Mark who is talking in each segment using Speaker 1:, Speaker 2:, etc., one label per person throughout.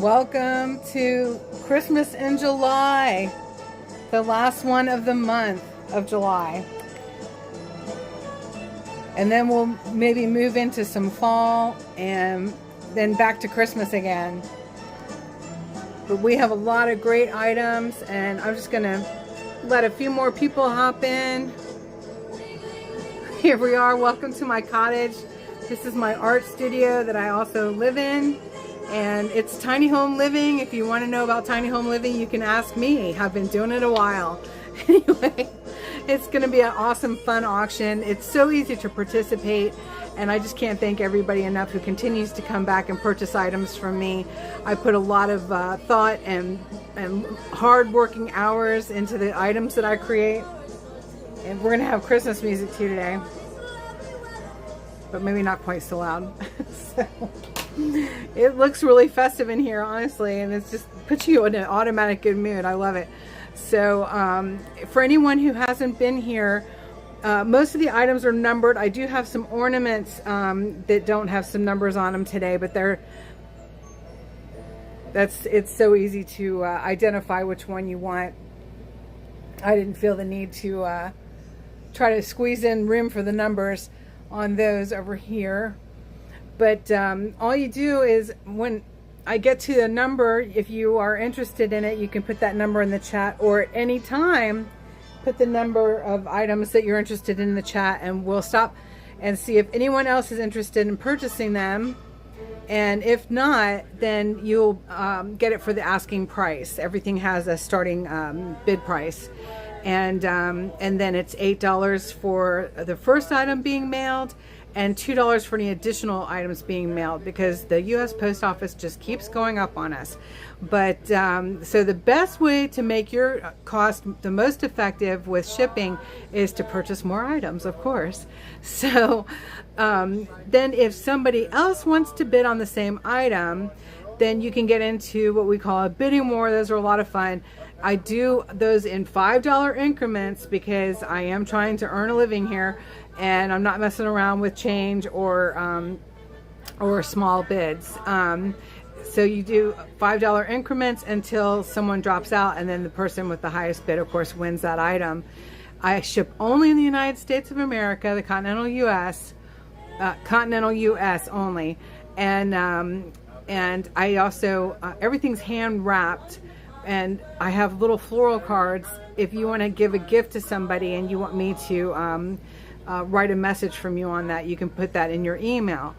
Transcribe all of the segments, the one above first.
Speaker 1: Welcome to Christmas in July, the last one of the month of July. And then we'll maybe move into some fall and then back to Christmas again. But we have a lot of great items, and I'm just gonna let a few more people hop in. Here we are. Welcome to my cottage. This is my art studio that I also live in, and it's tiny home living. If you want to know about tiny home living, you can ask me. I've been doing it a while. Anyway, it's going to be an awesome, fun auction. It's so easy to participate, and I just can't thank everybody enough who continues to come back and purchase items from me. I put a lot of thought and hard working hours into the items that I create. And we're going to have Christmas music too today, but maybe not quite so loud. So, it looks really festive in here, honestly, and it just puts you in an automatic good mood. I love it. So for anyone who hasn't been here, most of the items are numbered. I do have some ornaments that don't have some numbers on them today, but it's so easy to identify which one you want. I didn't feel the need to try to squeeze in room for the numbers on those over here. But all you do is, when I get to the number, if you are interested in it, you can put that number in the chat, or at any time put the number of items that you're interested in the chat, and we'll stop and see if anyone else is interested in purchasing them. And if not, then you'll get it for the asking price. Everything has a starting bid price. And then it's $8 for the first item being mailed, and $2 for any additional items being mailed, because the U.S. Post Office just keeps going up on us. But so the best way to make your cost the most effective with shipping is to purchase more items, of course. So then if somebody else wants to bid on the same item, then you can get into what we call a bidding war. Those are a lot of fun. I do those in $5 increments because I am trying to earn a living here, and I'm not messing around with change or small bids. So you do $5 increments until someone drops out, and then the person with the highest bid, of course, wins that item. I ship only in the United States of America, the continental U.S. Only, and I also everything's hand wrapped. And I have little floral cards. If you want to give a gift to somebody and you want me to write a message from you on that, you can put that in your email.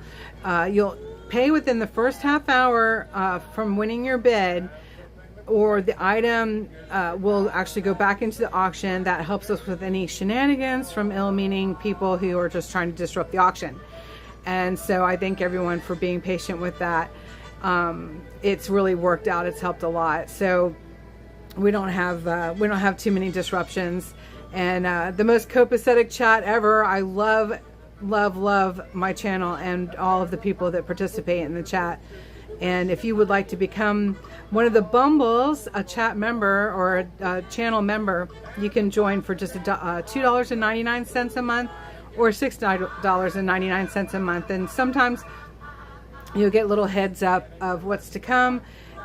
Speaker 1: You'll pay within the first half hour from winning your bid, or the item will actually go back into the auction. That helps us with any shenanigans from ill-meaning people who are just trying to disrupt the auction. And so I thank everyone for being patient with that. It's really worked out. It's helped a lot. So we don't have too many disruptions. And the most copacetic chat ever. I love my channel and all of the people that participate in the chat. And if you would like to become one of the Bumbles, a chat member or a channel member, you can join for just $2.99 a month or $6.99 a month. And sometimes you'll get little heads up of what's to come.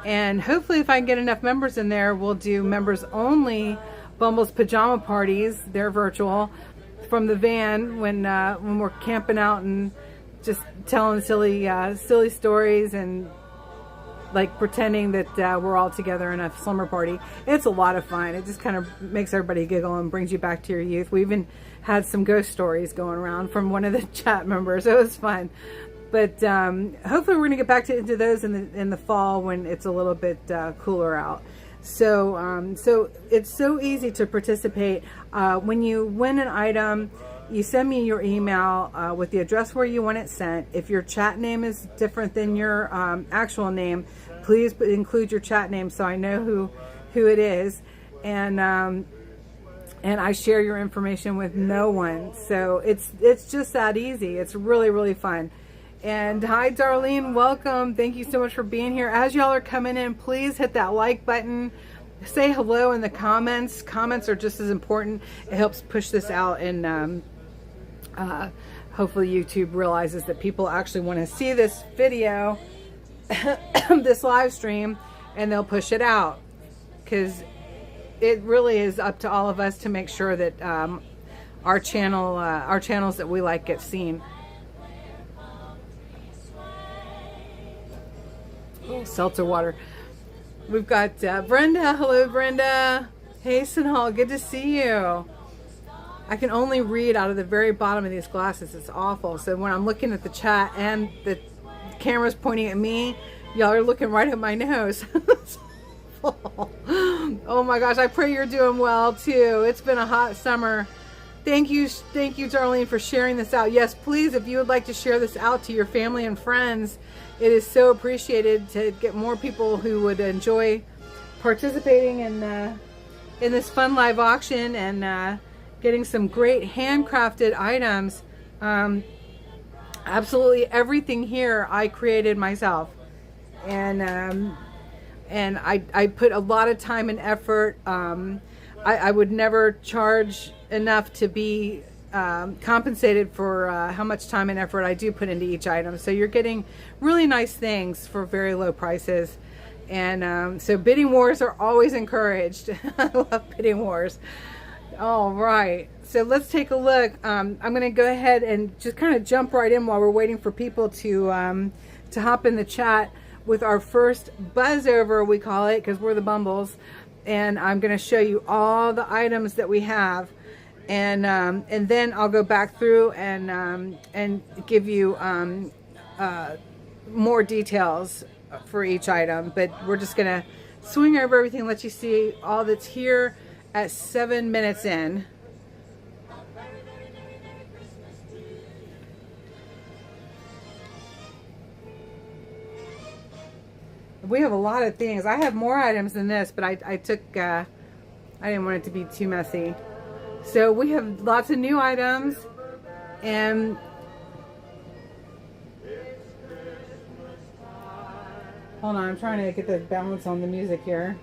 Speaker 1: And hopefully, if I can get enough members in there, we'll do members only Bumble's pajama parties. They're virtual from the van when we're camping out and just telling silly stories and like pretending that we're all together in a slumber party. It's a lot of fun. It just kind of makes everybody giggle and brings you back to your youth. We even had some ghost stories going around from one of the chat members. It was fun. But hopefully we're going to get back into those in the fall when it's a little bit cooler out. So so it's so easy to participate. When you win an item, you send me your email with the address where you want it sent. If your chat name is different than your actual name, please include your chat name so I know who it is. And I share your information with no one. So it's just that easy. It's really, really fun. And hi, Darlene, welcome. Thank you so much for being here. As y'all are coming in, please hit that like button. Say hello in the comments. Comments are just as important. It helps push this out, and hopefully YouTube realizes that people actually want to see this video. this live stream, and they'll push it out, because it really is up to all of us to make sure that our channels that we like get seen. Oh, seltzer water. We've got Brenda. Hello, Brenda. Hey, Sinhal. Good to see you. I can only read out of the very bottom of these glasses. It's awful. So when I'm looking at the chat and the camera's pointing at me, y'all are looking right at my nose. Oh my gosh, I pray you're doing well too. It's been a hot summer. Thank you, Darlene, for sharing this out. Yes, please, if you would like to share this out to your family and friends, it is so appreciated to get more people who would enjoy participating in this fun live auction and getting some great handcrafted items. Absolutely everything here I created myself, and I put a lot of time and effort. I would never charge enough to be compensated for how much time and effort I do put into each item. So you're getting really nice things for very low prices. And so bidding wars are always encouraged. I love bidding wars. All right, so let's take a look. I'm going to go ahead and just kind of jump right in while we're waiting for people to hop in the chat with our first buzz over, we call it, because we're the Bumbles. And I'm going to show you all the items that we have, and then I'll go back through and give you more details for each item. But we're just going to swing over everything, let you see all that's here at 7 minutes in. We have a lot of things. I have more items than this, but I didn't want it to be too messy. So we have lots of new items, and hold on, I'm trying to get the balance on the music here.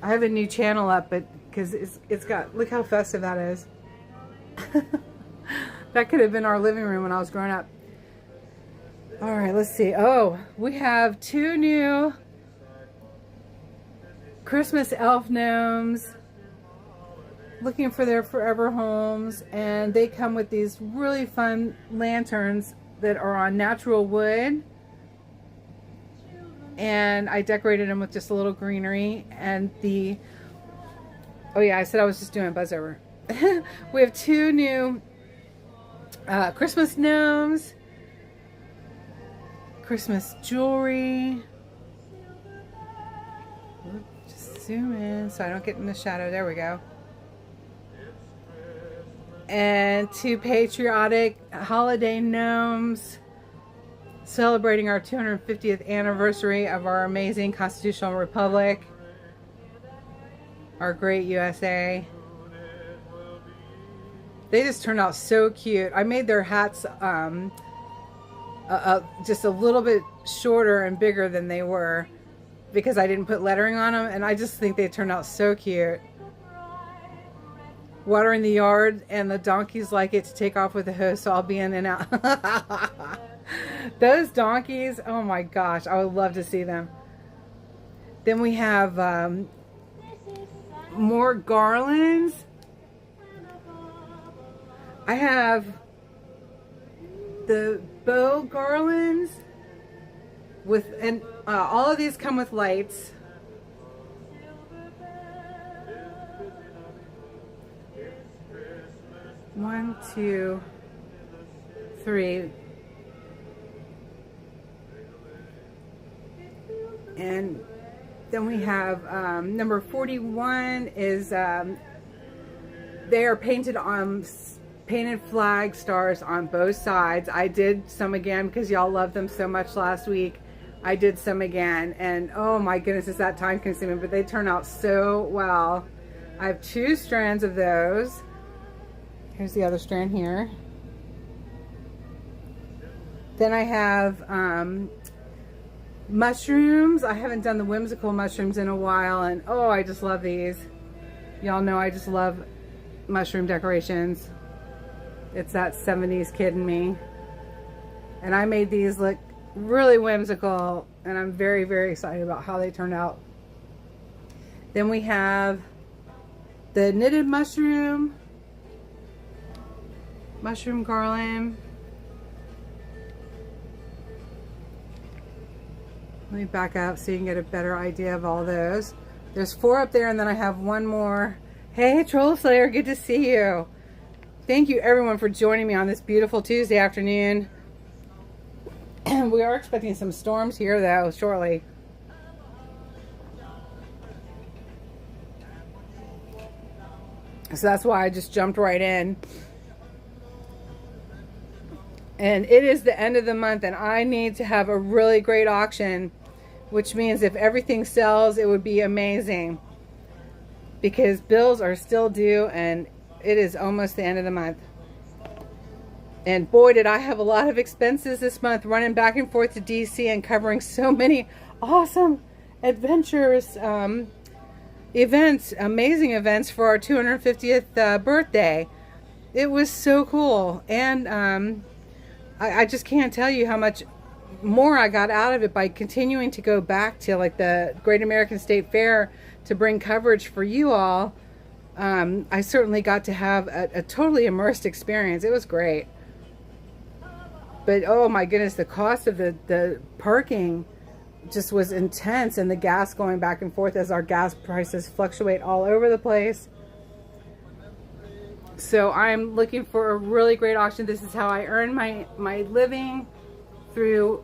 Speaker 1: I have a new channel up, but because it's got, look how festive that is. That could have been our living room when I was growing up. All right, let's see. Oh, we have 2 new Christmas elf gnomes looking for their forever homes, and they come with these really fun lanterns that are on natural wood. And I decorated them with just a little greenery. And oh yeah, I said I was just doing a buzz over. We have 2 new Christmas gnomes, Christmas jewelry. Just zoom in so I don't get in the shadow. There we go. And 2 patriotic holiday gnomes, celebrating our 250th anniversary of our amazing constitutional republic, our great USA. They just turned out so cute. I made their hats just a little bit shorter and bigger than they were because I didn't put lettering on them, and I just think they turned out so cute. Watering the yard, and the donkeys like it to take off with the hose, so I'll be in and out. Those donkeys, oh my gosh, I would love to see them. Then we have more garlands. I have the bow garlands with, and all of these come with lights. One, two, three. And then we have number 41 is they are painted on painted flag stars on both sides. I did some again because y'all loved them so much last week. I did some again, and oh my goodness, is that time consuming, but they turn out so well. I have 2 strands of those. Here's the other strand here. Then I have mushrooms. I haven't done the whimsical mushrooms in a while, and oh, I just love these. Y'all know I just love mushroom decorations. It's that 70s kid in me. And I made these look really whimsical, and I'm very, very excited about how they turned out. Then we have the knitted mushroom garland. Let me back up so you can get a better idea of all those. There's 4 up there, and then I have one more. Hey, Troll Slayer, good to see you. Thank you, everyone, for joining me on this beautiful Tuesday afternoon. We are expecting some storms here, though, shortly. So that's why I just jumped right in. And it is the end of the month, and I need to have a really great auction, which means if everything sells, it would be amazing. Because bills are still due, and it is almost the end of the month. And boy, did I have a lot of expenses this month, running back and forth to DC and covering so many awesome adventures, events, amazing events for our 250th birthday. It was so cool. And I just can't tell you how much more I got out of it by continuing to go back to like the Great American State Fair to bring coverage for you all. I certainly got to have a totally immersed experience. It was great. But oh my goodness, the cost of the parking just was intense, and the gas going back and forth as our gas prices fluctuate all over the place. So I'm looking for a really great auction. This is how I earn my living, through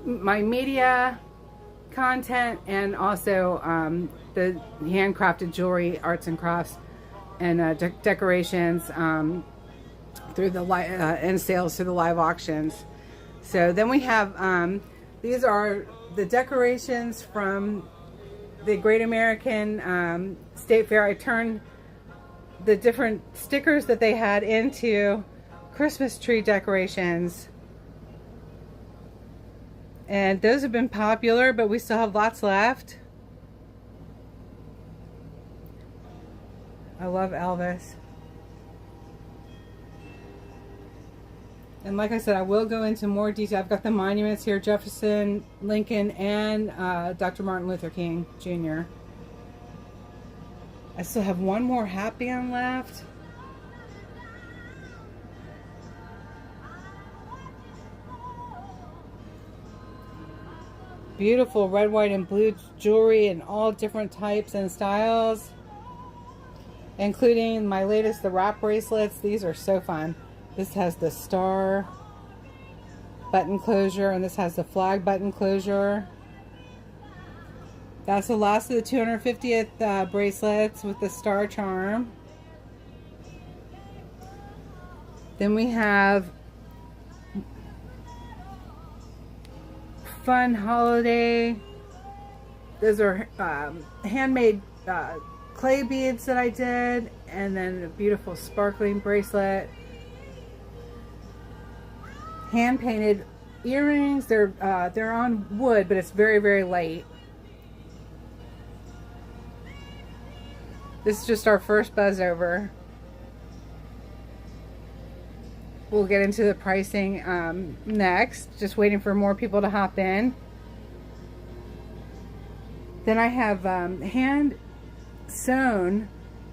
Speaker 1: my media content and also the handcrafted jewelry, arts and crafts, and decorations through the and sales through the live auctions. So then we have these are the decorations from the Great American State Fair. I turned the different stickers that they had into Christmas tree decorations. And those have been popular, but we still have lots left. I love Elvis. And like I said, I will go into more detail. I've got the monuments here, Jefferson, Lincoln, and Dr. Martin Luther King Jr. I still have one more hat band left. Beautiful red, white, and blue jewelry in all different types and styles, including my latest, the wrap bracelets. These are so fun. This has the star button closure, and this has the flag button closure. That's the last of the 250th bracelets with the star charm. Then we have fun holiday. Those are handmade clay beads that I did, and then a beautiful sparkling bracelet. Hand painted earrings. They're on wood, but it's very, very light. This is just our first buzz over. We'll get into the pricing next. Just waiting for more people to hop in. Then I have hand sewn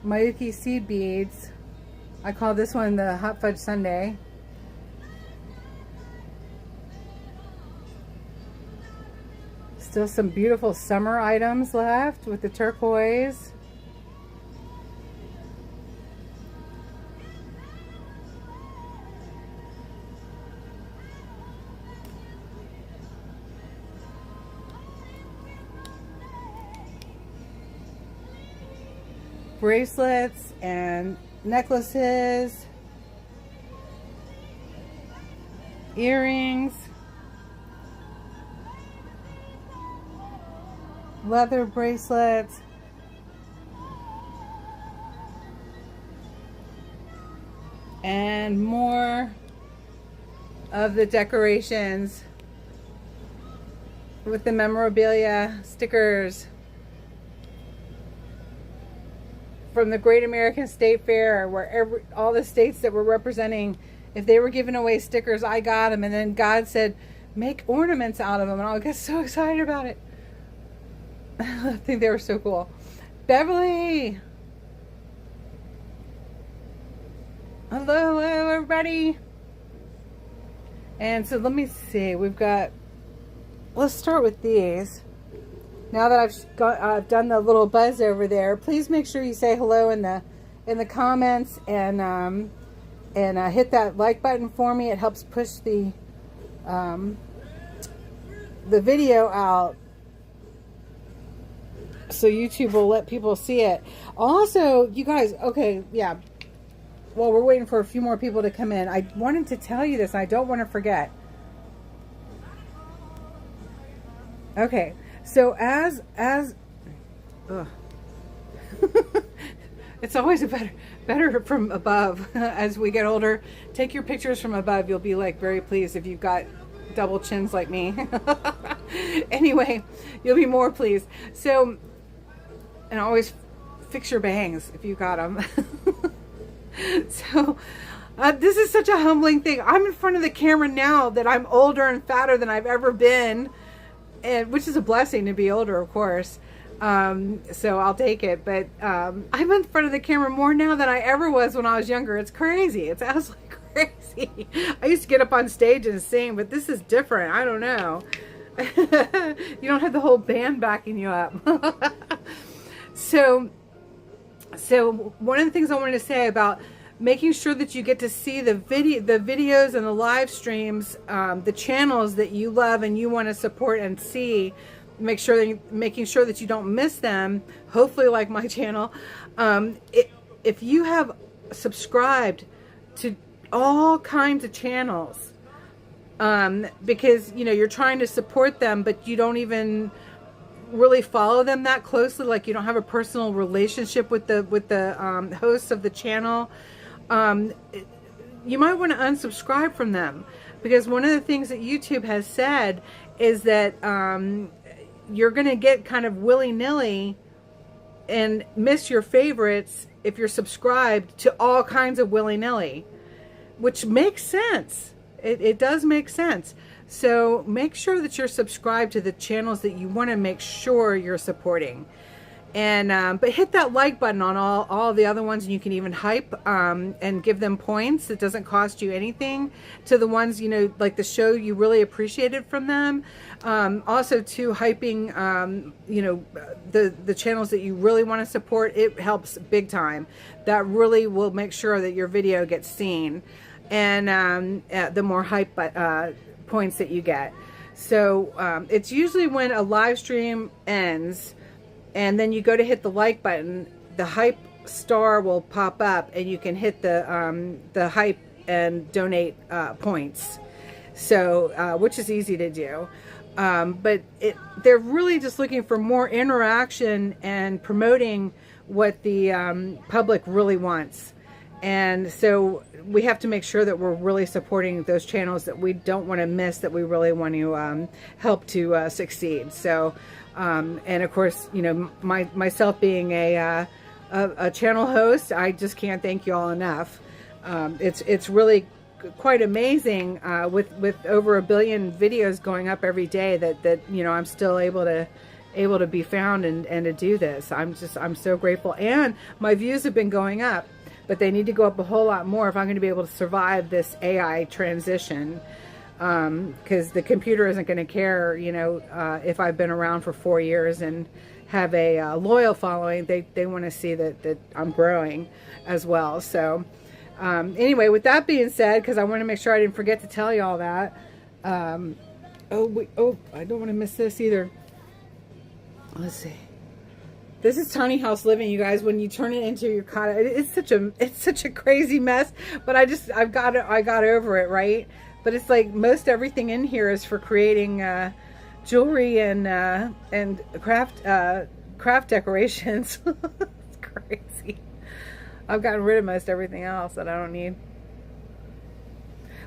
Speaker 1: Mayuki seed beads. I call this one the Hot Fudge Sundae. Still some beautiful summer items left with the turquoise. Bracelets and necklaces, earrings, leather bracelets, and more of the decorations with the memorabilia stickers from the Great American State Fair, where all the states that were representing if they were giving away stickers, I got them. And then God said, make ornaments out of them. And I got so excited about it. I think they were so cool. Beverly. Hello, everybody. And so let me see. We've got, let's start with these. Now that I've done the little buzz over there, please make sure you say hello in the comments and hit that like button for me. It helps push the video out, so YouTube will let people see it. Also, you guys, okay, yeah. Well, we're waiting for a few more people to come in. I wanted to tell you this. I don't want to forget. Okay, so as ugh. It's always better from above. As we get older, take your pictures from above. You'll be like very pleased if you've got double chins like me. Anyway, you'll be more pleased. So, and always fix your bangs if you got them. So, this is such a humbling thing. I'm in front of the camera now that I'm older and fatter than I've ever been, and which is a blessing to be older, of course. So I'll take it. But I'm in front of the camera more now than I ever was when I was younger. It's crazy. It's absolutely crazy. I used to get up on stage and sing, but this is different. I don't know. You don't have the whole band backing you up. So one of the things I wanted to say about making sure that you get to see the videos and the live streams, the channels that you love and you want to support and see, making sure that you don't miss them, hopefully like my channel. If you have subscribed to all kinds of channels, because you're trying to support them, but you don't even really follow them that closely, like you don't have a personal relationship with the hosts of the channel, you might want to unsubscribe from them, because one of the things that YouTube has said is that you're going to get kind of willy-nilly and miss your favorites if you're subscribed to all kinds of willy-nilly, which makes sense. It does make sense. So make sure that you're subscribed to the channels that you want to make sure you're supporting. And but hit that like button on all the other ones, and you can even hype and give them points. It doesn't cost you anything. To the ones, like the show you really appreciated from them. Also to hyping, the channels that you really want to support. It helps big time. That really will make sure that your video gets seen. And the more hype points that you get. So it's usually when a live stream ends and then you go to hit the like button, the hype star will pop up and you can hit the hype and donate points. So which is easy to do. But they're really just looking for more interaction and promoting what the public really wants. And so we have to make sure that we're really supporting those channels that we don't want to miss, that we really want to help to succeed. So, and of course, myself being a channel host, I just can't thank you all enough. It's really quite amazing with over 1 billion videos going up every day that I'm still able to be found and to do this. I'm so grateful, and my views have been going up. But they need to go up a whole lot more if I'm going to be able to survive this AI transition. Because the computer isn't going to care, if I've been around for 4 years and have a loyal following. They want to see that I'm growing as well. So anyway, with that being said, because I want to make sure I didn't forget to tell you all that. I don't want to miss this either. Let's see. This is tiny house living, you guys. When you turn it into your cottage, it's such a crazy mess. But I got over it, right? But it's like most everything in here is for creating jewelry and craft decorations. It's crazy. I've gotten rid of most everything else that I don't need.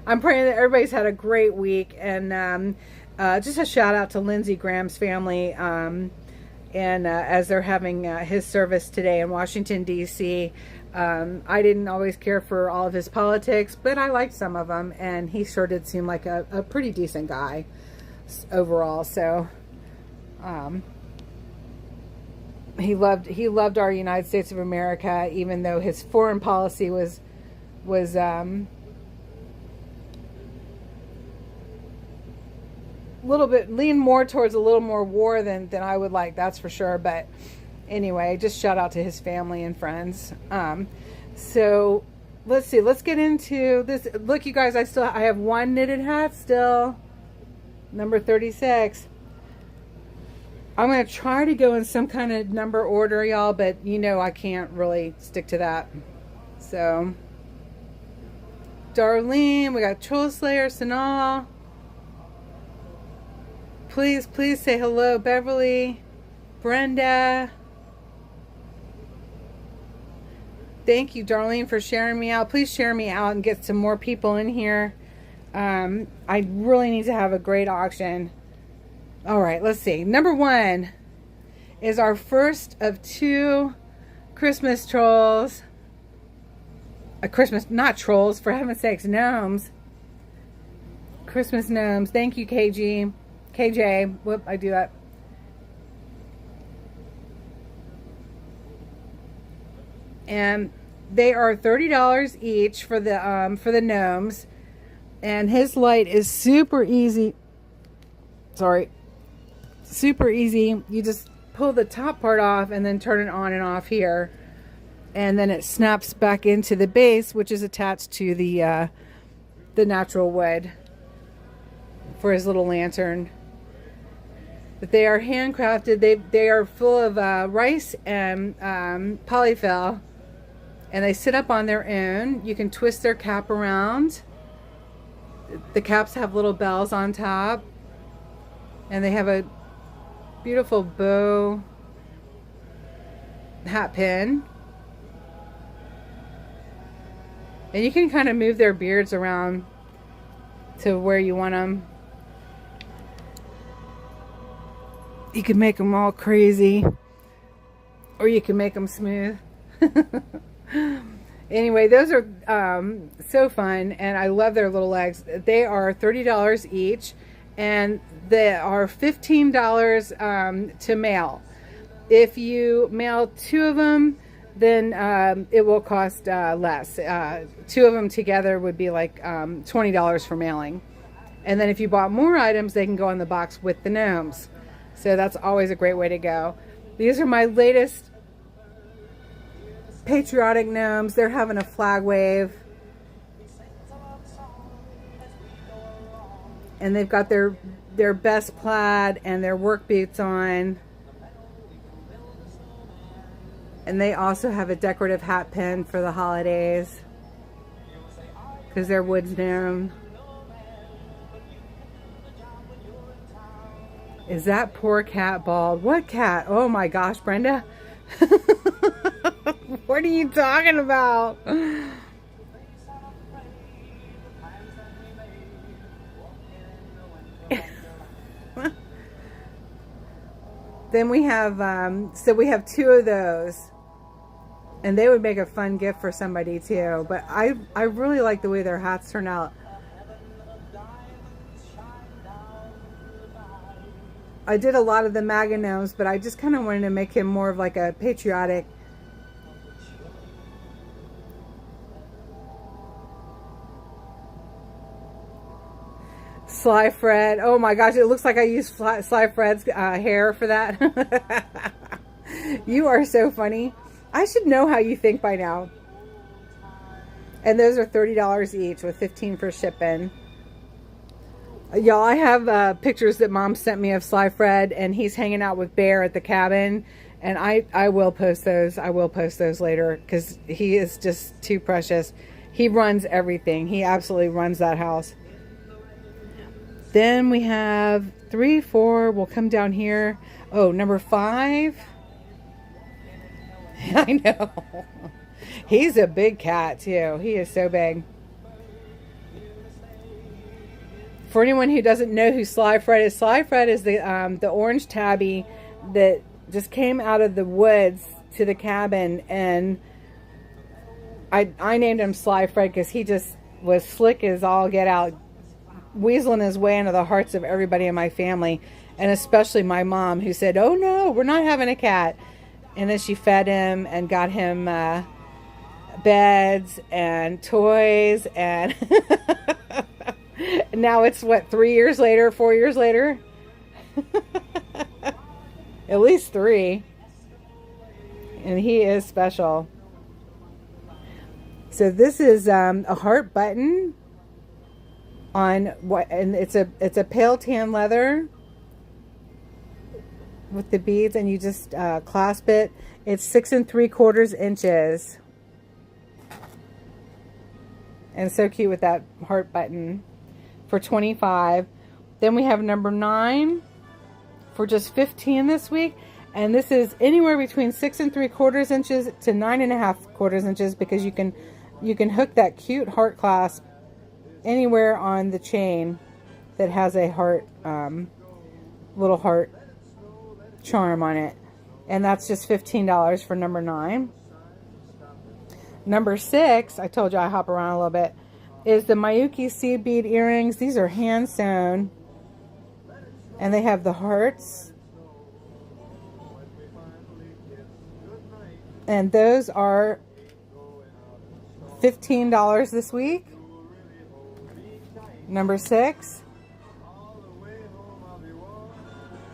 Speaker 1: I'm praying that everybody's had a great week, and just a shout out to Lindsey Graham's family. And as they're having his service today in Washington, D.C., I didn't always care for all of his politics, but I liked some of them, and he sure did seem like a pretty decent guy overall. So he loved our United States of America, even though his foreign policy was little bit lean more towards a little more war than I would like, that's for sure. But anyway, just shout out to his family and friends. So let's see, let's get into this. Look, you guys, I have one knitted hat still, number 36. I'm going to try to go in some kind of number order, y'all, but you know I can't really stick to that. So Darlene, we got Troll Slayer, Sanal. Please say hello, Beverly, Brenda. Thank you, Darlene, for sharing me out. Please share me out and get some more people in here. I really need to have a great auction. All right, let's see. Number 1 is our first of 2 Christmas trolls. Not trolls, for heaven's sakes, gnomes. Christmas gnomes. Thank you, KJ. Whoop, I do that. And they are $30 each for the gnomes. And his light is super easy. Sorry. Super easy. You just pull the top part off and then turn it on and off here. And then it snaps back into the base, which is attached to the natural wood for his little lantern. But they are handcrafted. They are full of rice and polyfill. And they sit up on their own. You can twist their cap around. The caps have little bells on top. And they have a beautiful bow hat pin. And you can kind of move their beards around to where you want them. You can make them all crazy. Or you can make them smooth. Anyway, those are so fun, and I love their little legs. They are $30 each, and they are $15 to mail. If you mail 2 of them, then it will cost less. 2 of them together would be like $20 for mailing. And then if you bought more items, they can go in the box with the gnomes. So that's always a great way to go. These are my latest patriotic gnomes. They're having a flag wave. And they've got their best plaid and their work boots on. And they also have a decorative hat pin for the holidays, because they're wood gnome. Is that poor cat bald? What cat? Oh my gosh, Brenda. What are you talking about? Then we have, so we have 2 of those. And they would make a fun gift for somebody too. But I really like the way their hats turn out. I did a lot of the MAGA gnomes, but I just kind of wanted to make him more of like a patriotic. Sly Fred. Oh my gosh, it looks like I used Sly Fred's hair for that. You are so funny. I should know how you think by now. And those are $30 each with $15 for shipping. Y'all, I have pictures that Mom sent me of Sly Fred, and he's hanging out with Bear at the cabin. And I will post those. I will post those later, because he is just too precious. He runs everything. He absolutely runs that house. Then we have 3, 4. We'll come down here. Oh, number 5. I know. He's a big cat too. He is so big. For anyone who doesn't know who Sly Fred is the orange tabby that just came out of the woods to the cabin, and I named him Sly Fred because he just was slick as all get out, weaseling his way into the hearts of everybody in my family, and especially my mom, who said, "Oh no, we're not having a cat." And then she fed him and got him beds and toys, and now it's what, 3 years later, 4 years later? At least 3. And he is special. So this is a heart button on what, and it's a pale tan leather with the beads, and you just clasp it. It's 6 3/4 inches, and so cute with that heart button for $25. Then we have number 9 for just $15 this week, and this is anywhere between 6 3/4 inches to 9 1/4 inches, because you can hook that cute heart clasp anywhere on the chain that has a heart, little heart charm on it. And that's just $15 for number 9. Number 6, I told you I hop around a little bit, is the Miyuki seed bead earrings. These are hand sewn, and they have the hearts, and those are $15 this week. Number 6.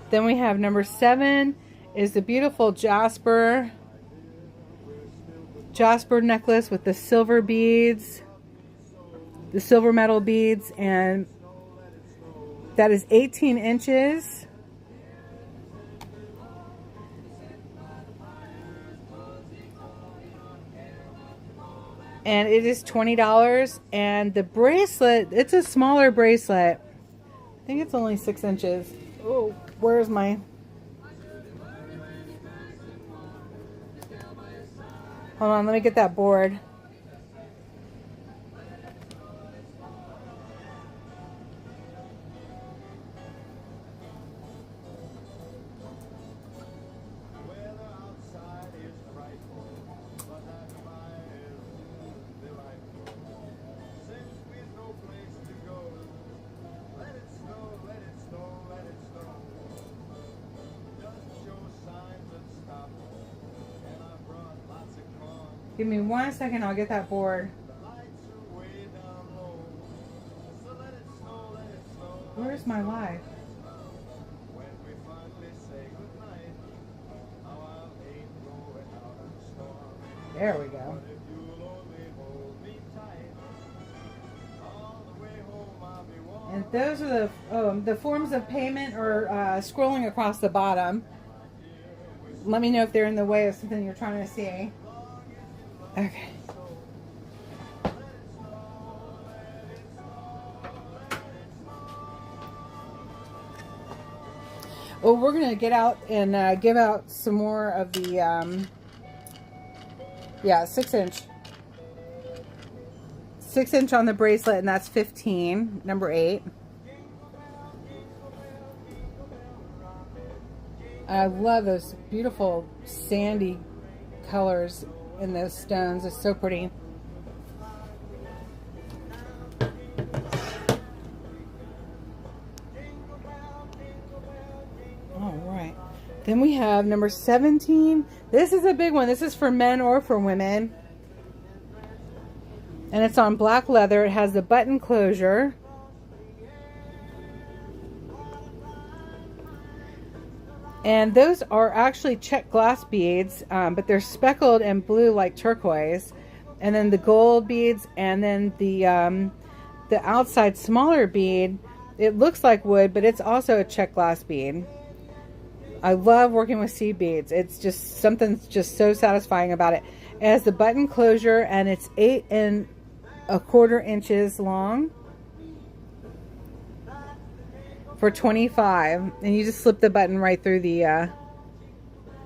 Speaker 1: Then we have number 7 is the beautiful Jasper necklace with the silver beads, the silver metal beads, and that is 18 inches. And it is $20. And the bracelet, it's a smaller bracelet. I think it's only 6 inches. Oh, where's my... Hold on, let me get that board. Give me 1 second, I'll get that board. Where's my life? There we go. And those are the forms of payment, or scrolling across the bottom. Let me know if they're in the way of something you're trying to see. Okay. Well, we're going to get out and give out some more of the, 6 inch. 6 inch on the bracelet, and that's 15, number 8. I love those beautiful sandy colors in those stones. It's so pretty. All right. Then we have number 17. This is a big one. This is for men or for women. And it's on black leather. It has the button closure. And those are actually check glass beads, but they're speckled and blue like turquoise. And then the gold beads, and then the outside smaller bead, it looks like wood, but it's also a check glass bead. I love working with seed beads. It's just something just so satisfying about it. It has the button closure, and it's 8 1/4 inches long. For $25, and you just slip the button right through the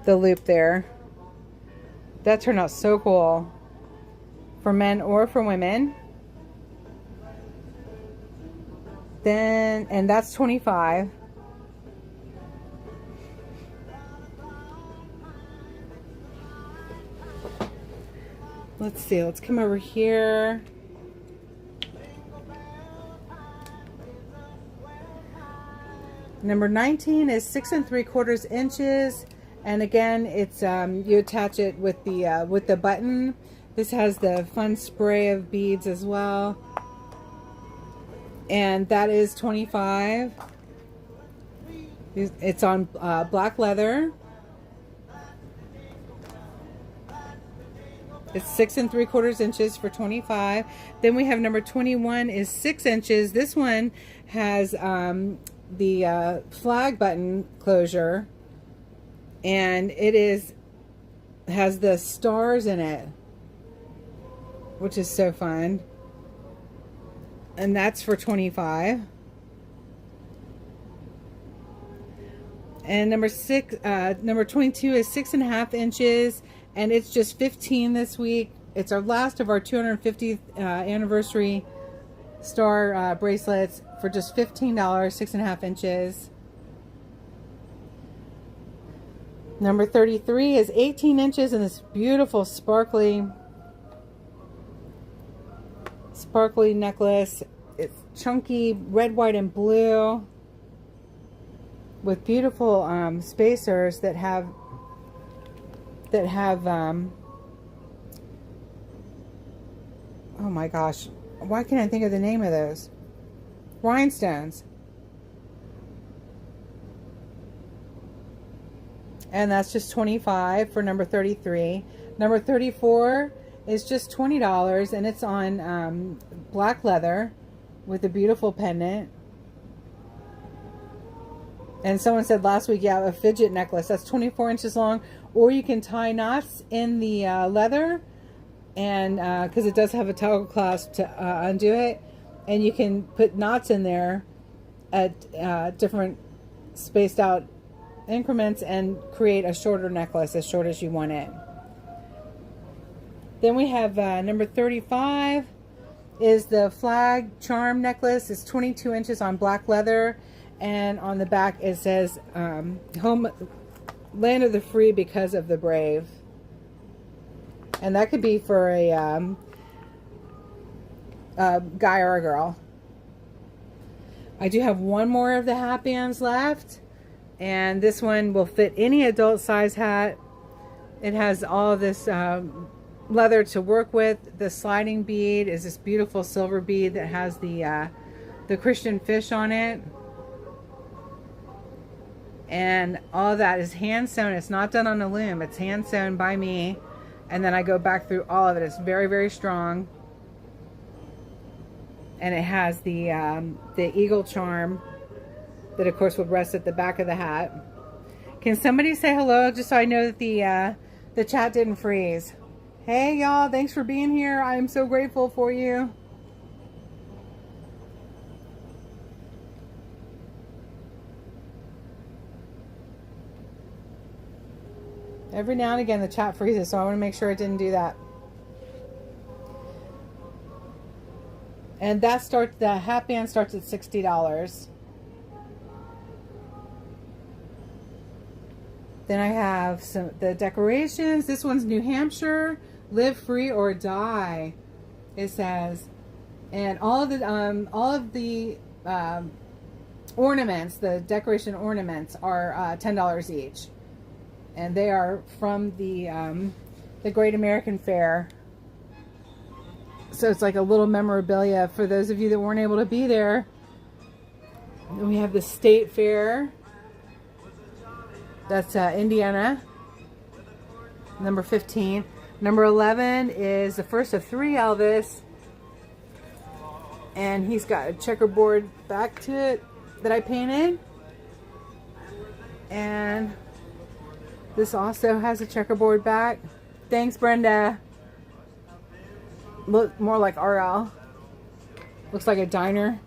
Speaker 1: loop there. That turned out so cool for men or for women. Then, and that's $25. let's see, let's come over here. Number 19 is 6 3/4 inches, and again, it's you attach it with the button. This has the fun spray of beads as well, and that is $25. It's on black leather. It's 6 3/4 inches for $25. Then we have number 21 is 6 inches. This one has the flag button closure, and it has the stars in it, which is so fun. And that's for $25. And number 22 is 6 1/2 inches, and it's just $15 this week. It's our last of our 250th anniversary star bracelets for just $15, 6 1/2 inches. Number 33 is 18 inches, and this beautiful sparkly necklace. It's chunky red, white, and blue with beautiful spacers that have oh my gosh, why can't I think of the name of those? Rhinestones. And that's just $25 for number 33. Number 34 is just $20, and it's on black leather with a beautiful pendant. And someone said last week, yeah, a fidget necklace. That's 24 inches long, or you can tie knots in the leather, and because it does have a toggle clasp to undo it, and you can put knots in there at different spaced out increments and create a shorter necklace, as short as you want it. Then we have number 35 is the flag charm necklace. It's 22 inches on black leather, and on the back it says home land of the free because of the brave. And that could be for a guy or a girl. I do have one more of the hat bands left, and this one will fit any adult size hat. It has all of this leather to work with. The sliding bead is this beautiful silver bead that has the Christian fish on it, and all of that is hand sewn. It's not done on a loom. It's hand sewn by me, and then I go back through all of it. It's very, very strong, and it has the eagle charm that of course would rest at the back of the hat. Can somebody say hello just so I know that the chat didn't freeze? Hey y'all, thanks for being here. I am so grateful for you. Every now and again the chat freezes, so I want to make sure it didn't do that. And the hat band starts at $60. Then I have the decorations. This one's New Hampshire, live free or die, it says. And all of the ornaments, the decoration ornaments, are $10 each. And they are from the Great American Fair. So it's like a little memorabilia for those of you that weren't able to be there. And we have the State Fair. That's Indiana. Number 15. Number 11 is the first of 3 Elvis. And he's got a checkerboard back to it that I painted. And this also has a checkerboard back. Thanks, Brenda. Look more like RL. Looks like a diner.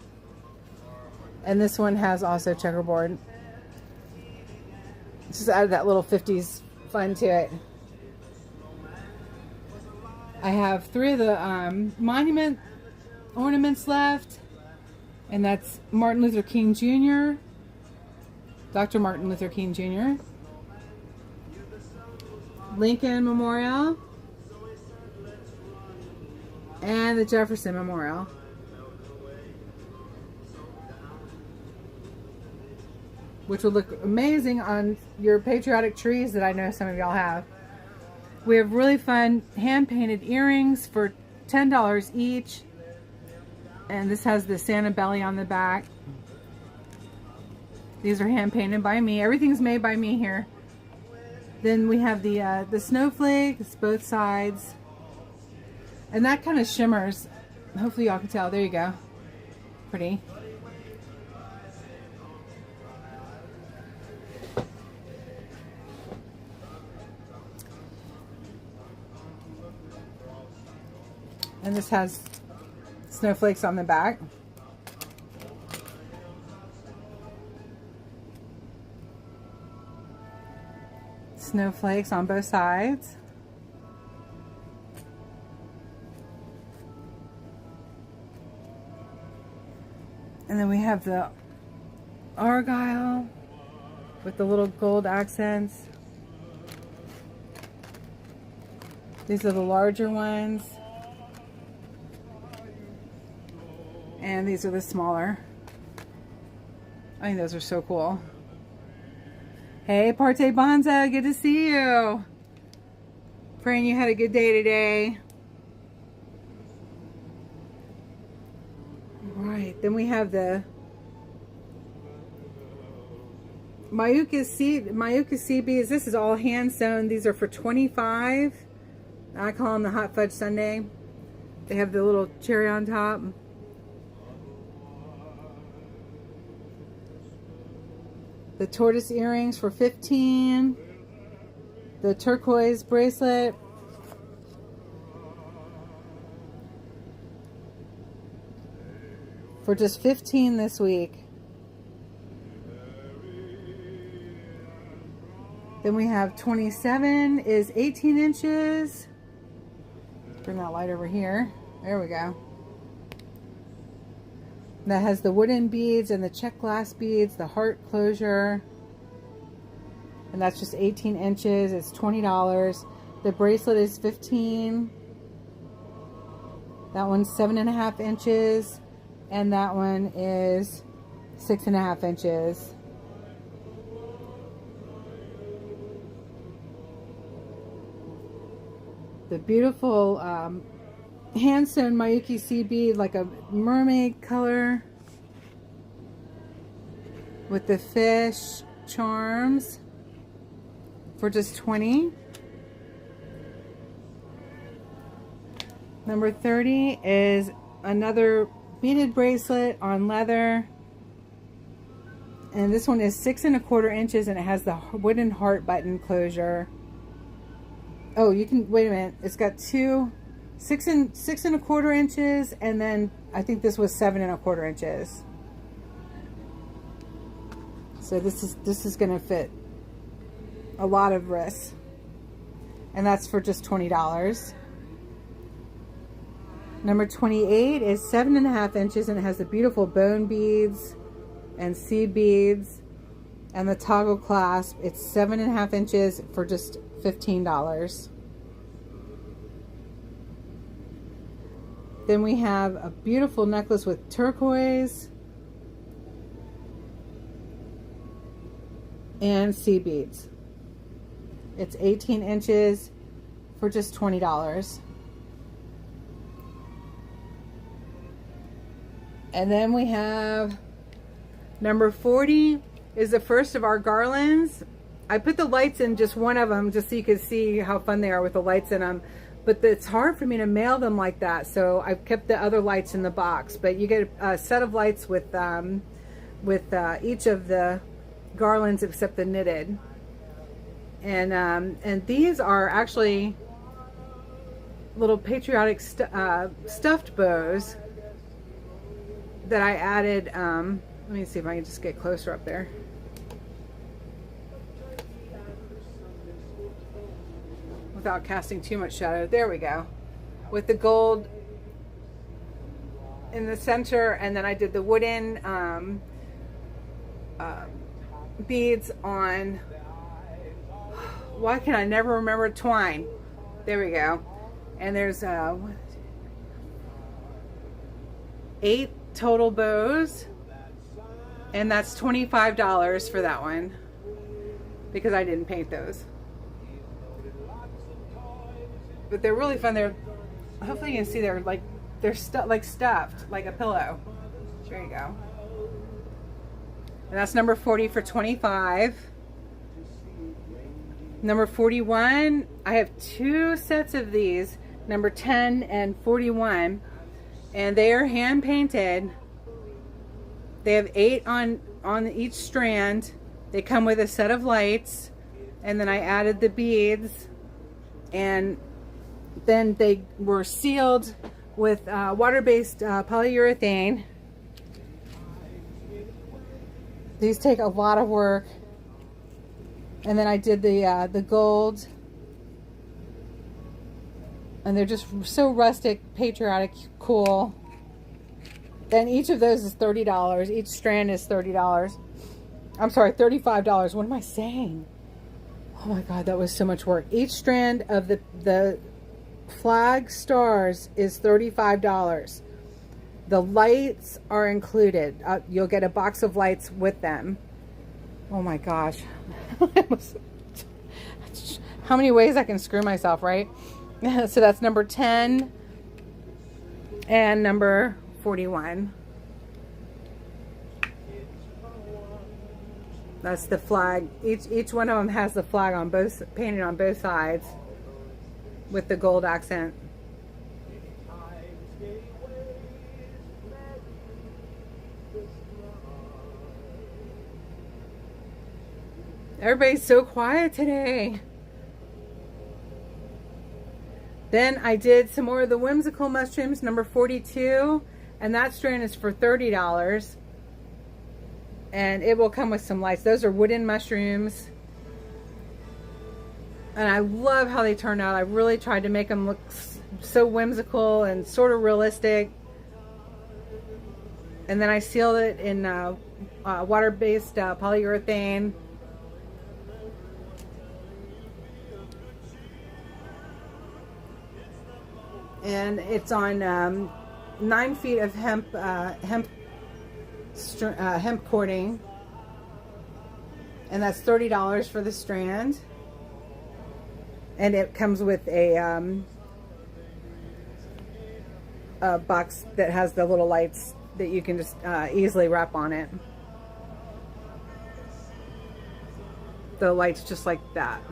Speaker 1: And this one has also checkerboard. Just added that little 50s fun to it. I have 3 of the monument ornaments left. And that's Martin Luther King Jr. Dr. Martin Luther King Jr. Lincoln Memorial. and the Jefferson Memorial. Which will look amazing on your patriotic trees that I know some of y'all have. We have really fun hand-painted earrings for $10 each. And this has the Santa belly on the back. These are hand-painted by me. Everything's made by me here. Then we have the snowflakes, both sides. And that kind of shimmers. Hopefully y'all can tell. There you go. Pretty. And this has snowflakes on the back. Snowflakes on both sides. And then we have the argyle with the little gold accents. These are the larger ones. And these are the smaller. I think those are so cool. Hey, Parte Bonza, good to see you. Praying you had a good day today. All right, then we have the Mayuka sea beads. This is all hand sewn. These are for $25. I call them the hot fudge sundae. They have the little cherry on top. The tortoise earrings for $15. The turquoise bracelet for just $15 this week. Then we have 27 is 18 inches. Bring that light over here. There we go. That has the wooden beads and the check glass beads, the heart closure. And that's just 18 inches. It's $20. The bracelet is $15. That one's 7.5 inches. And that one is 6.5 inches. The beautiful hand sewn Mayuki sea bead, like a mermaid color with the fish charms for just $20. Number 30 is another beaded bracelet on leather, and this one is 6 1/4 inches, and it has the wooden heart button closure. Oh, you can wait a minute. It's got 6 1/4 inches, and then I think this was 7 1/4 inches. So this is going to fit a lot of wrists, and that's for just $20. Number 28 is 7.5 inches, and it has the beautiful bone beads and seed beads and the toggle clasp. It's 7.5 inches for just $15. Then we have a beautiful necklace with turquoise and sea beads. It's 18 inches for just $20. And then we have number 40 is the first of our garlands. I put the lights in just one of them just so you can see how fun they are with the lights in them. But it's hard for me to mail them like that, so I've kept the other lights in the box. But you get a set of lights with each of the garlands except the knitted. And these are actually little patriotic stuffed bows that I added. Let me see if I can just get closer up there. Without casting too much shadow. There we go. With the gold in the center, and then I did the wooden beads on, why can I never remember, twine. There we go. And there's 8 total bows, and that's $25 for that one because I didn't paint those. But they're really fun. They're, hopefully you can see, they're stuffed like a pillow. There you go. And that's number 40 for $25. Number 41, I have 2 sets of these, number 10 and 41, and they are hand painted. They have 8 on each strand. They come with a set of lights, and then I added the beads, and then they were sealed with water-based polyurethane. These take a lot of work. And then I did the gold, and they're just so rustic, patriotic, cool. And each of those is $30. Each strand is $30. I'm sorry, $35. What am I saying? Oh my God, that was so much work. Each strand of the flag stars is $35. The lights are included. You'll get a box of lights with them. Oh my gosh. How many ways I can screw myself, right? So that's number 10 and number 41. That's the flag. Each one of them has the flag on both, painted on both sides with the gold accent. Everybody's so quiet today. Then I did some more of the whimsical mushrooms, number 42, and that strand is for $30. And it will come with some lights. Those are wooden mushrooms. And I love how they turned out. I really tried to make them look so whimsical and sort of realistic. And then I sealed it in water-based polyurethane. And it's on 9 feet of hemp cording, and that's $30 for the strand. And it comes with a box that has the little lights that you can just easily wrap on it. The lights just like that.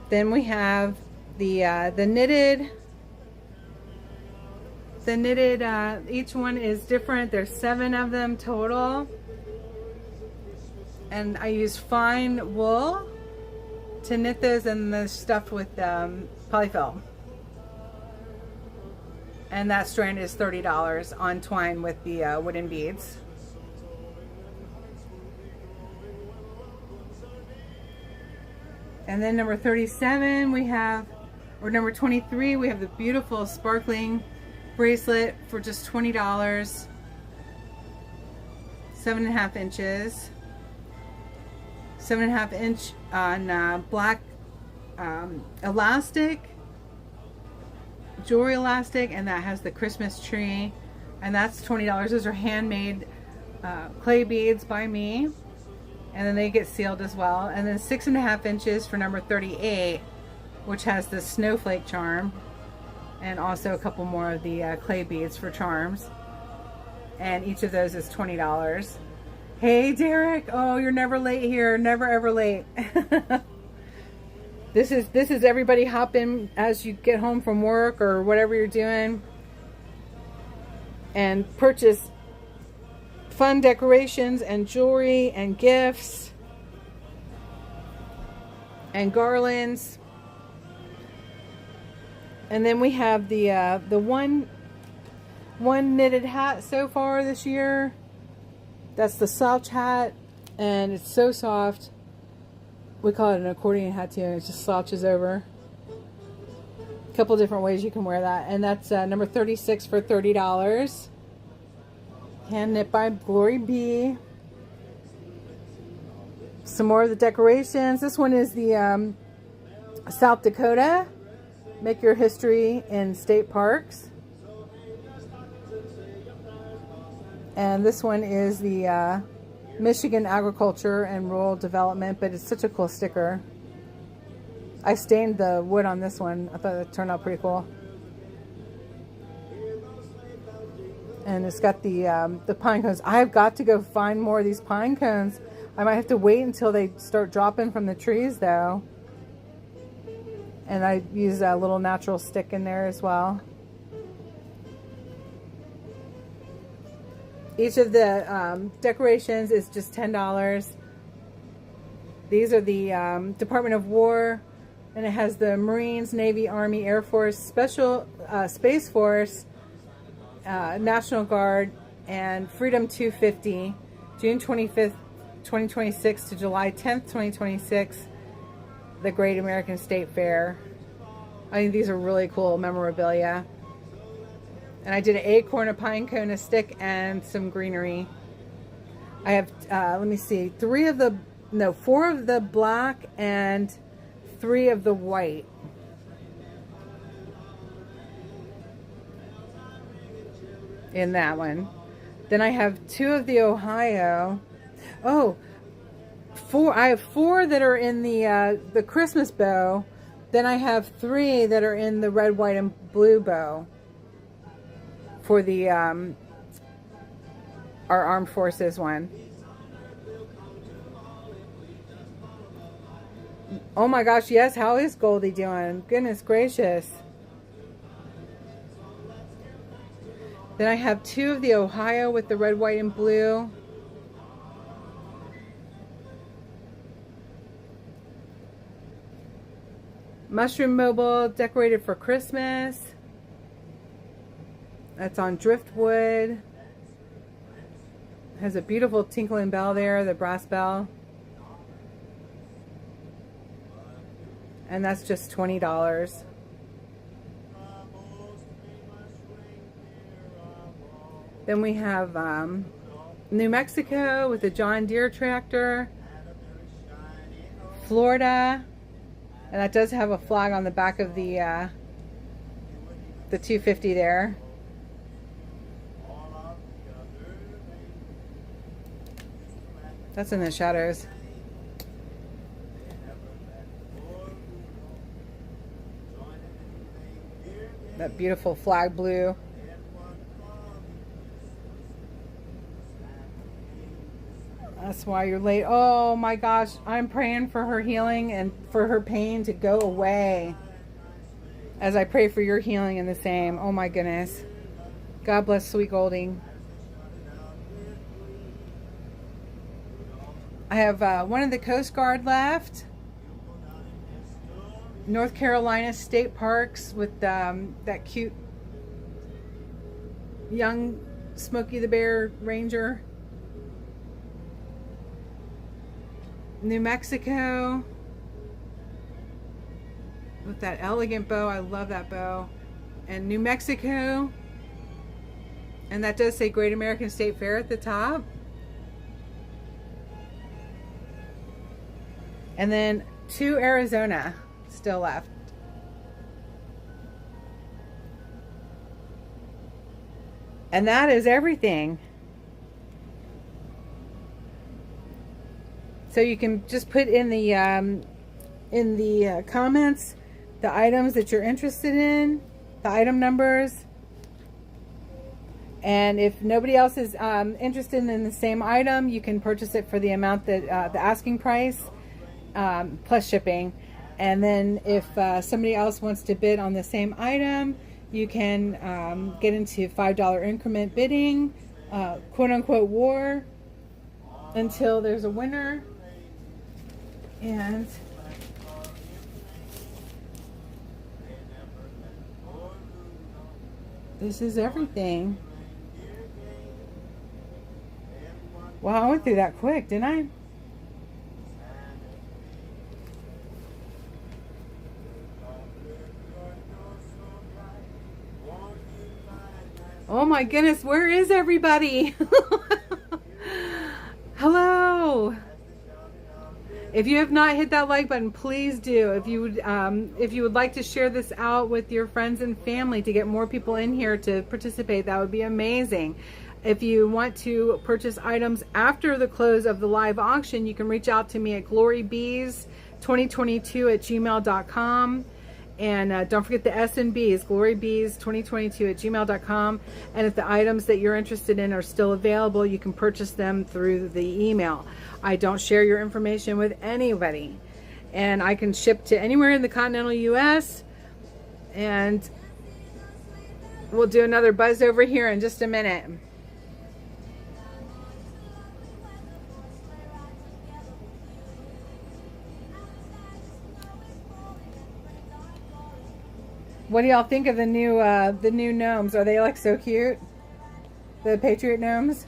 Speaker 1: Then we have the knitted. Each one is different. There's 7 of them total, and I use fine wool to knit those, and they're stuffed with polyfill. And that strand is $30 on twine with the wooden beads. And then number 37 we have, or number 23, we have the beautiful sparkling bracelet for just $20, 7.5 inches, 7.5 inch on black elastic, jewelry elastic, and that has the Christmas tree, and that's $20. Those are handmade clay beads by me, and then they get sealed as well. And then 6.5 inches for number 38, which has the snowflake charm, and also a couple more of the clay beads for charms, and each of those is $20. Hey Derek, oh, you're never late here, never ever late. This is everybody hop in as you get home from work or whatever you're doing, and purchase fun decorations and jewelry and gifts and garlands. And then we have the one knitted hat so far this year. That's the slouch hat, and it's so soft. We call it an accordion hat too, and it just slouches over. A couple different ways you can wear that, and that's number 36 for $30. Hand knit by GloryBee. Some more of the decorations. This one is the South Dakota. Make your history in state parks. And this one is the Michigan Agriculture and Rural Development, but it's such a cool sticker. I stained the wood on this one. I thought it turned out pretty cool. And it's got the pine cones. I've got to go find more of these pine cones. I might have to wait until they start dropping from the trees though. And I use a little natural stick in there as well. Each of the decorations is just $10. These are the Department of War, and it has the Marines, Navy, Army, Air Force, Special Space Force, National Guard, and Freedom 250, June 25th, 2026 to July 10th, 2026, the Great American State Fair. I think these are really cool memorabilia. And I did an acorn, a pine cone, a stick, and some greenery. I have, let me see, 4 of the black and 3 of the white. In that one. Then I have 2 of the Ohio. Oh, 4. I have 4 that are in the Christmas bow. Then I have 3 that are in the red, white, and blue bow for the our Armed Forces one. Oh my gosh, yes, how is Goldie doing? Goodness gracious. Then I have 2 of the Ohio with the red, white, and blue. Mushroom Mobile, decorated for Christmas. That's on driftwood. Has a beautiful tinkling bell there, the brass bell. And that's just $20. Then we have New Mexico with the John Deere tractor. Florida. And that does have a flag on the back of the 250 there. That's in the shadows. That beautiful flag blue. That's why you're late. Oh my gosh, I'm praying for her healing and for her pain to go away. As I pray for your healing in the same. Oh my goodness. God bless sweet Goldie. I have one of the Coast Guard left. North Carolina State Parks with that cute young Smokey the Bear Ranger. New Mexico with that elegant bow. I love that bow. And New Mexico, and that does say Great American State Fair at the top. And then 2 Arizona still left. And that is everything. So you can just put in the comments the items that you're interested in, the item numbers, and if nobody else is interested in the same item, you can purchase it for the amount that the asking price plus shipping. And then if somebody else wants to bid on the same item, you can get into $5 increment bidding, quote unquote war, until there's a winner. And this is everything. Wow, I went through that quick, didn't I? Oh my goodness, where is everybody? Hello. If you have not hit that like button, please do. If you would like to share this out with your friends and family to get more people in here to participate, that would be amazing. If you want to purchase items after the close of the live auction, you can reach out to me at GloryBees2022@gmail.com. And don't forget the S&Bs, GloryBees2022@gmail.com. And if the items that you're interested in are still available, you can purchase them through the email. I don't share your information with anybody. And I can ship to anywhere in the continental U.S. And we'll do another buzz over here in just a minute. What do y'all think of the new gnomes? Are they like so cute? The Patriot gnomes?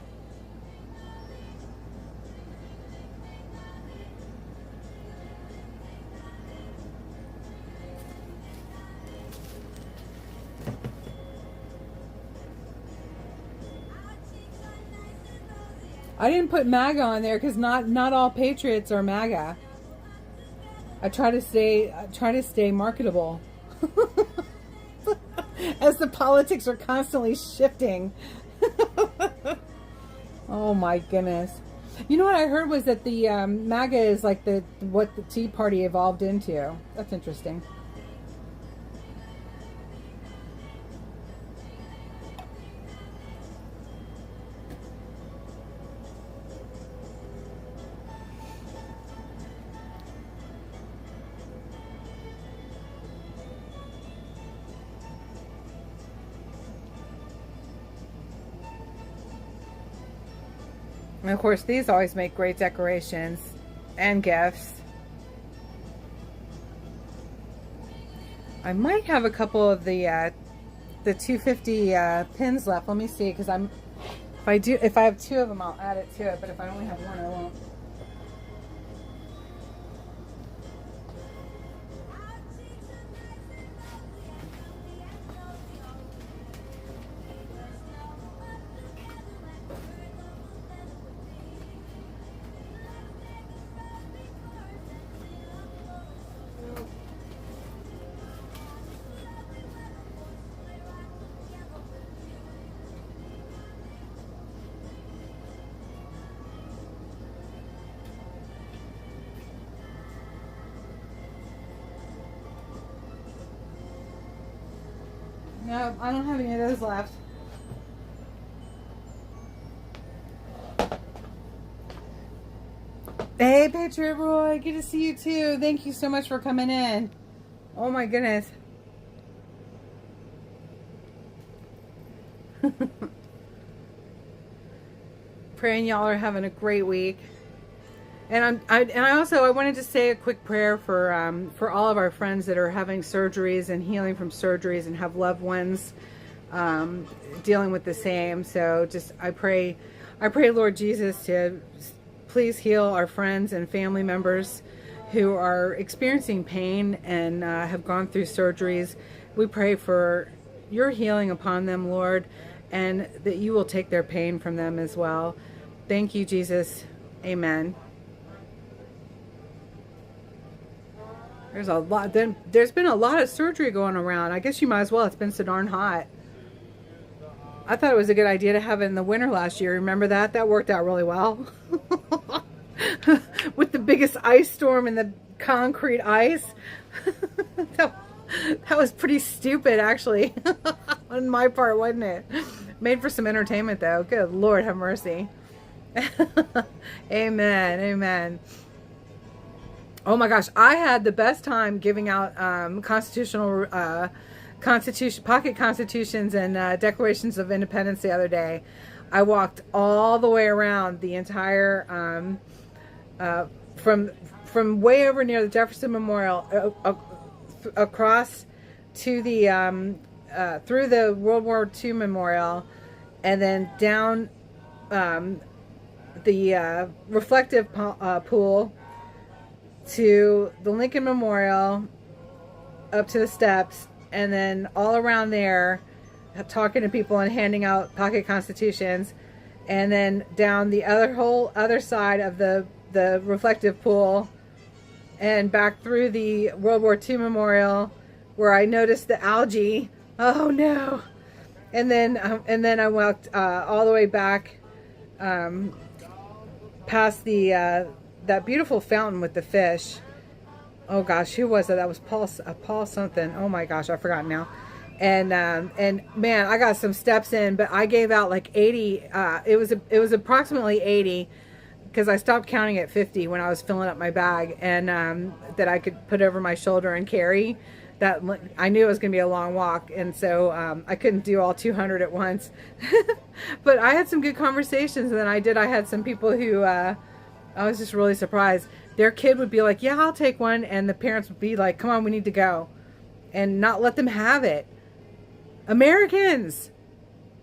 Speaker 1: I didn't put MAGA on there because not all Patriots are MAGA. I try to stay marketable. As the politics are constantly shifting. Oh my goodness. You know what I heard was that the MAGA is like what the Tea Party evolved into. That's interesting. And of course, these always make great decorations and gifts. I might have a couple of the 250 pins left. Let me see, because if I have 2 of them, I'll add it to it. But if I only have 1, I won't. No, I don't have any of those left. Hey, Patriot Roy, good to see you too. Thank you so much for coming in. Oh my goodness. Praying y'all are having a great week. And I wanted to say a quick prayer for all of our friends that are having surgeries and healing from surgeries and have loved ones dealing with the same. So I pray Lord Jesus to please heal our friends and family members who are experiencing pain and have gone through surgeries. We pray for your healing upon them, Lord, and that you will take their pain from them as well. Thank you, Jesus. Amen. There's been a lot of surgery going around. I guess you might as well. It's been so darn hot. I thought it was a good idea to have it in the winter last year. Remember that? That worked out really well. With the biggest ice storm and the concrete ice. that was pretty stupid, actually. On my part, wasn't it? Made for some entertainment, though. Good Lord, have mercy. Amen. Amen. Oh my gosh, I had the best time giving out pocket constitutions and Declarations of Independence the other day. I walked all the way around the entire from way over near the Jefferson Memorial across to the through the World War II Memorial, and then down the reflective pool to the Lincoln Memorial, up to the steps, and then all around there talking to people and handing out pocket constitutions, and then down the whole other side of the reflective pool and back through the World War II Memorial, where I noticed the algae. Oh no. And then I walked all the way back past the that beautiful fountain with the fish. Oh gosh, who was it? That was Paul something. Oh my gosh, I forgot now. And man, I got some steps in, but I gave out like 80. It was approximately 80, because I stopped counting at 50 when I was filling up my bag, and that I could put over my shoulder and carry. That I knew it was going to be a long walk, and so I couldn't do all 200 at once. But I had some good conversations, and then I had some people who I was just really surprised. Their kid would be like, "Yeah, I'll take one," and the parents would be like, "Come on, we need to go," and not let them have it. Americans,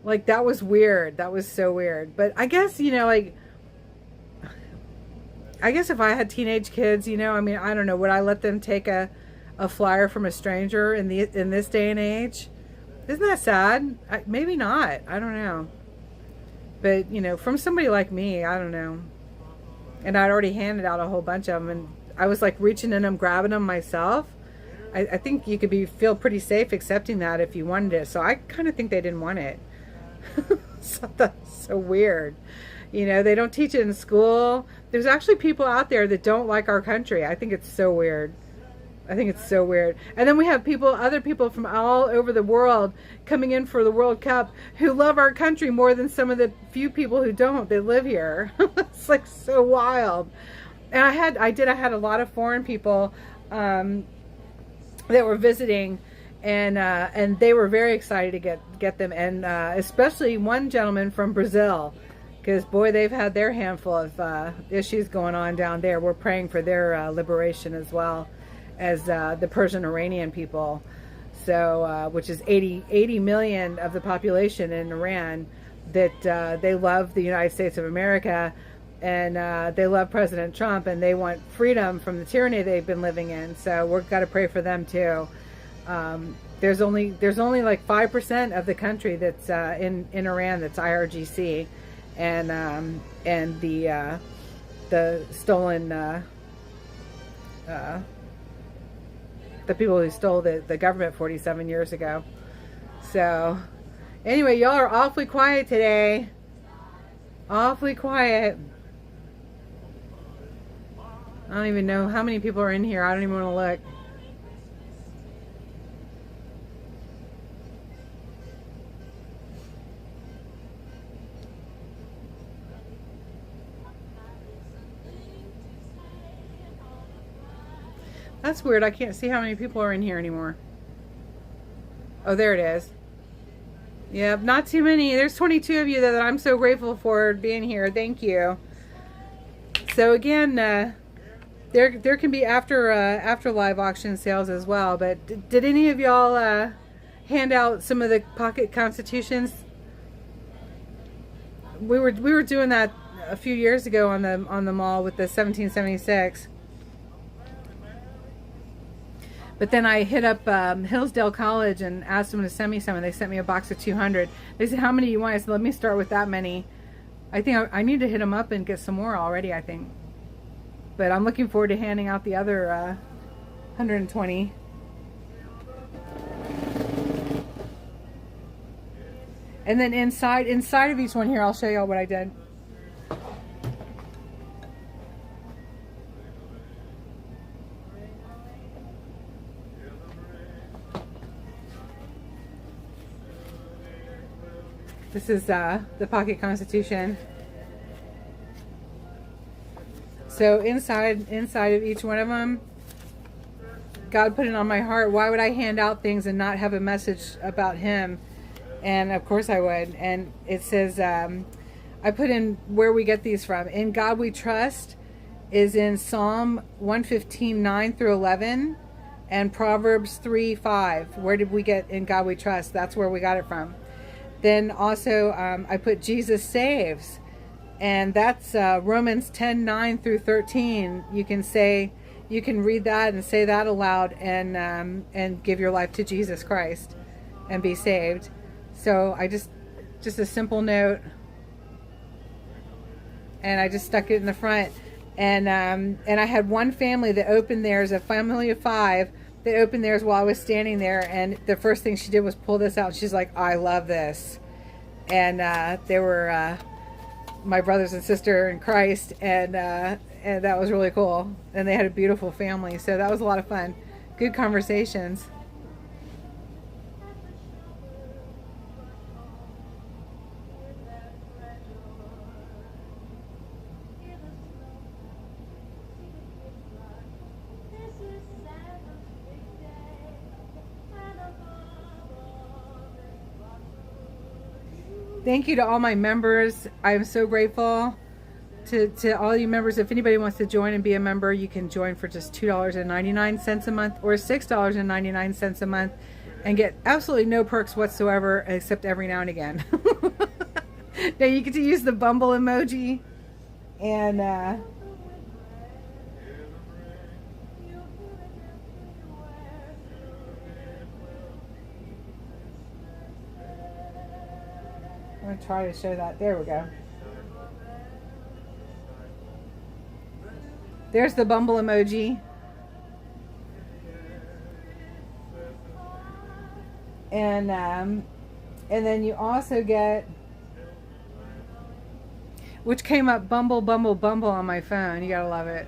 Speaker 1: like, that was weird. That was so weird. But I guess, you know, like, I guess if I had teenage kids, you know, I mean, I don't know, would I let them take a flyer from a stranger in this day and age? Isn't that sad? Maybe not. I don't know. But, you know, from somebody like me, I don't know. And I'd already handed out a whole bunch of them, and I was like reaching in them, grabbing them myself. I think you could feel pretty safe accepting that if you wanted it. So I kind of think they didn't want it. So that's so weird. You know, they don't teach it in school. There's actually people out there that don't like our country. I think it's so weird. I think it's so weird. And then we have other people from all over the world coming in for the World Cup who love our country more than some of the few people who don't. They live here. It's like so wild. And I had a lot of foreign people that were visiting, and they were very excited to get them, and especially one gentleman from Brazil, because boy, they've had their handful of issues going on down there. We're praying for their liberation as well as the Persian Iranian people. So which is 80 million of the population in Iran, that they love the United States of America, and they love President Trump, and they want freedom from the tyranny they've been living in. So we've got to pray for them too. There's only like 5% of the country that's in Iran that's IRGC, and the stolen the people who stole the government 47 years ago. So anyway, y'all are awfully quiet today. Awfully quiet. I don't even know how many people are in here. I don't even want to look. That's weird. I can't see how many people are in here anymore. Oh, there it is. Yep, not too many. There's 22 of you that I'm so grateful for being here. Thank you. So again, there can be after live auction sales as well. But did any of y'all hand out some of the pocket constitutions? We were doing that a few years ago on the mall with the 1776. But then I hit up Hillsdale College and asked them to send me some, and they sent me a box of 200. They said, "How many do you want?" I said, "Let me start with that many." I think I need to hit them up and get some more already, I think. But I'm looking forward to handing out the other 120. And then inside of each one here, I'll show y'all what I did. This is the Pocket Constitution. So inside of each one of them, God put it on my heart. Why would I hand out things and not have a message about Him? And of course I would. And it says, I put in where we get these from. In God We Trust is in Psalm 115, 9 through 11, and Proverbs 3, 5. Where did we get In God We Trust? That's where we got it from. Then also I put Jesus Saves, and that's Romans 10, 9 through 13. You can read that and say that aloud, and give your life to Jesus Christ and be saved. So I just a simple note, and I just stuck it in the front. And I had one family that opened theirs, a family of 5 they opened theirs while I was standing there, and the first thing she did was pull this out. She's like, I love this. And they were my brothers and sister in Christ, and that was really cool. And they had a beautiful family, so that was a lot of fun. Good conversations. Thank you to all my members. I'm so grateful to all you members. If anybody wants to join and be a member, you can join for just $2.99 a month or $6.99 a month and get absolutely no perks whatsoever, except every now and again. Now you get to use the Bumble emoji, and I'm going to try to show that. There we go. There's the Bumble emoji. And then you also get, which came up Bumble, Bumble, Bumble on my phone. You gotta love it.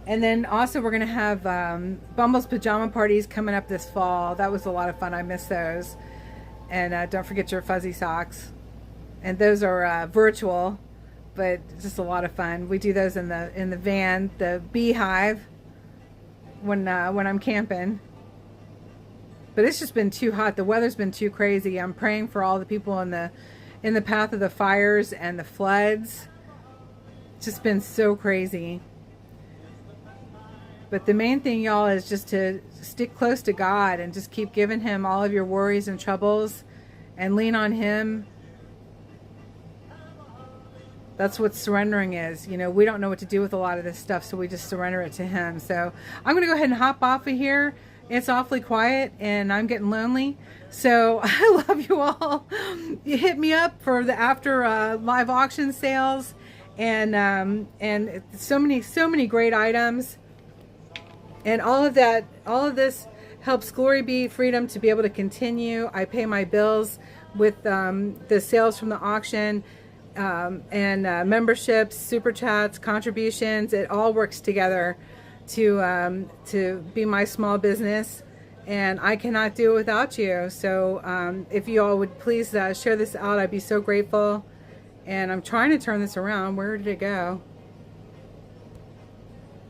Speaker 1: And then also we're going to have Bumble's pajama parties coming up this fall. That was a lot of fun. I miss those. And don't forget your fuzzy socks. And those are virtual, but just a lot of fun. We do those in the van, the beehive, when I'm camping. But it's just been too hot. The weather's been too crazy. I'm praying for all the people in the path of the fires and the floods. It's just been so crazy. But the main thing, y'all, is just to stick close to God and just keep giving Him all of your worries and troubles and lean on Him. That's what surrendering is. You know, we don't know what to do with a lot of this stuff, so we just surrender it to Him. So I'm going to go ahead and hop off of here. It's awfully quiet and I'm getting lonely. So I love you all. You hit me up for the after live auction sales, and so many great items. And all of this helps GloryBee Freedom to be able to continue. I pay my bills with the sales from the auction, and memberships, super chats, contributions. It all works together to be my small business, and I cannot do it without you. So if you all would please share this out, I'd be so grateful. And I'm trying to turn this around. Where did it go?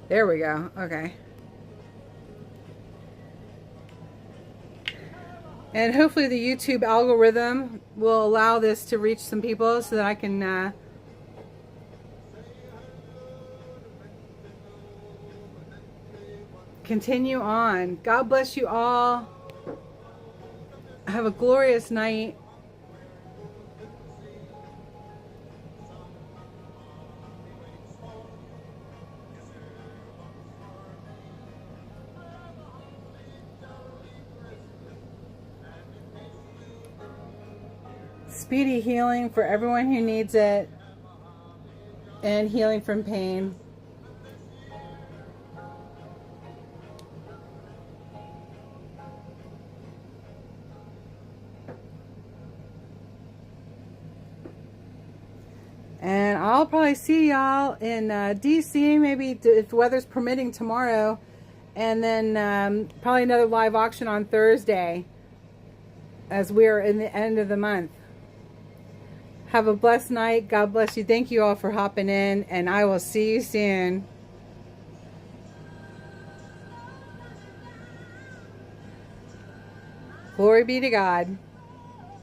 Speaker 1: There we go. Okay. And hopefully the YouTube algorithm will allow this to reach some people so that I can continue on. God bless you all. Have a glorious night. Speedy healing for everyone who needs it, and healing from pain. And I'll probably see y'all in DC, maybe if the weather's permitting, tomorrow. And then probably another live auction on Thursday, as we're in the end of the month. Have a blessed night. God bless you. Thank you all for hopping in, and I will see you soon. Glory be to God.